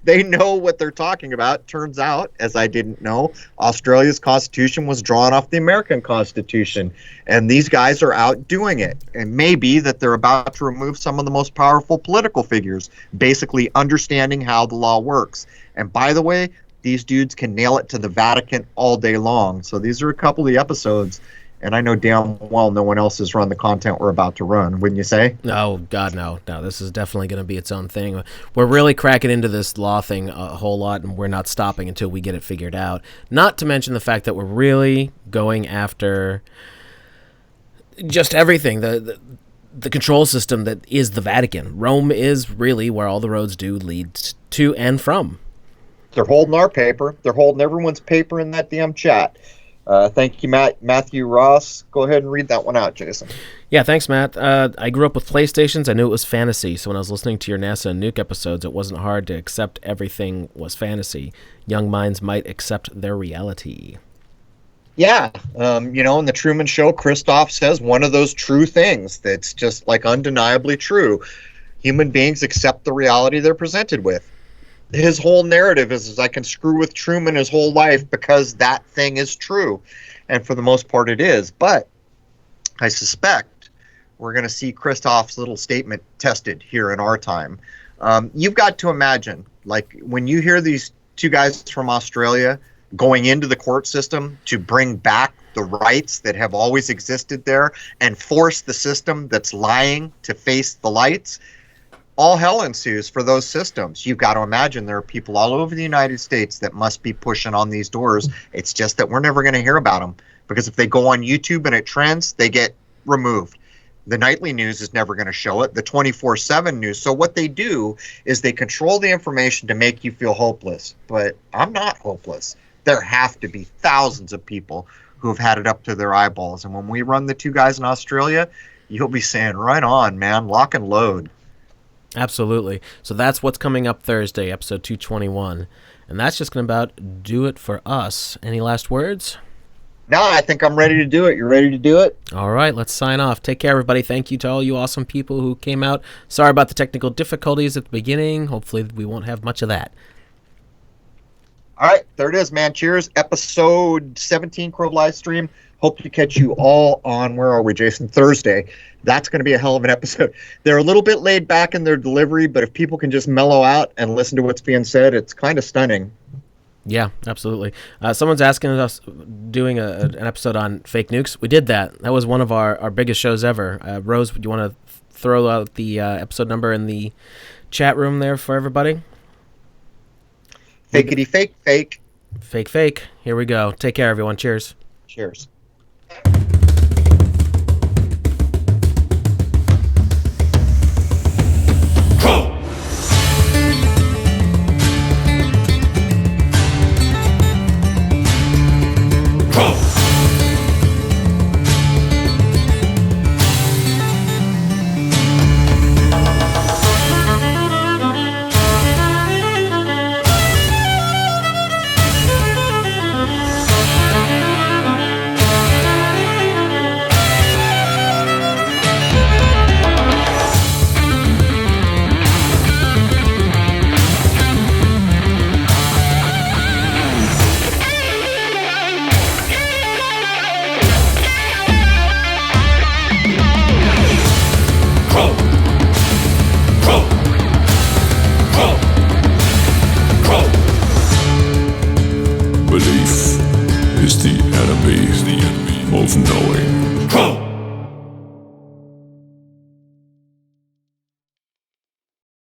they know what they're talking about. Turns out, as I didn't know, Australia's constitution was drawn off the American Constitution, and these guys are out doing it. And maybe that they're about to remove some of the most powerful political figures, basically understanding how the law works. And by the way, these dudes can nail it to the Vatican all day long. So these are a couple of the episodes, and I know damn well no one else has run the content we're about to run, wouldn't you say? No, God, no. This is definitely going to be its own thing. We're really cracking into this law thing a whole lot, and we're not stopping until we get it figured out. Not to mention the fact that we're really going after just everything. The control system that is the Vatican. Rome is really where all the roads do lead to and from. They're holding our paper. They're holding everyone's paper in that damn chat. Thank you, Matthew Ross. Go ahead and read that one out, Jason. Yeah, thanks, Matt. I grew up with PlayStations. I knew it was fantasy, so when I was listening to your NASA and Nuke episodes, it wasn't hard to accept everything was fantasy. Young minds might accept their reality. Yeah, in the Truman Show, Christoph says one of those true things that's just like undeniably true. Human beings accept the reality they're presented with. His whole narrative is I can screw with Truman his whole life because that thing is true. And for the most part it is. But I suspect we're going to see Christoph's little statement tested here in our time. You've got to imagine, like, when you hear these two guys from Australia going into the court system to bring back the rights that have always existed there and force the system that's lying to face the lights, all hell ensues for those systems. You've got to imagine there are people all over the United States that must be pushing on these doors. It's just that we're never going to hear about them, because if they go on YouTube and it trends, they get removed. The nightly news is never going to show it, the 24/7 news. So what they do is they control the information to make you feel hopeless. But I'm not hopeless. There have to be thousands of people who have had it up to their eyeballs. And when we run the two guys in Australia, you'll be saying, right on, man, lock and load. Absolutely. So that's what's coming up Thursday, episode 221. And that's just going to about do it for us. Any last words? No, I think I'm ready to do it. You ready to do it? All right, let's sign off. Take care, everybody. Thank you to all you awesome people who came out. Sorry about the technical difficulties at the beginning. Hopefully we won't have much of that. All right, there it is, man. Cheers. Episode 17, CRROW live stream. Hope to catch you all on, where are we, Jason? Thursday. That's going to be a hell of an episode. They're a little bit laid back in their delivery, but if people can just mellow out and listen to what's being said, it's kind of stunning. Yeah, absolutely. Someone's asking us doing an episode on fake nukes. We did that. That was one of our biggest shows ever. Rose, do you want to throw out the episode number in the chat room there for everybody? Fakeity fake fake. Fake fake. Here we go. Take care, everyone. Cheers. Cheers. Belief is the enemy of knowing.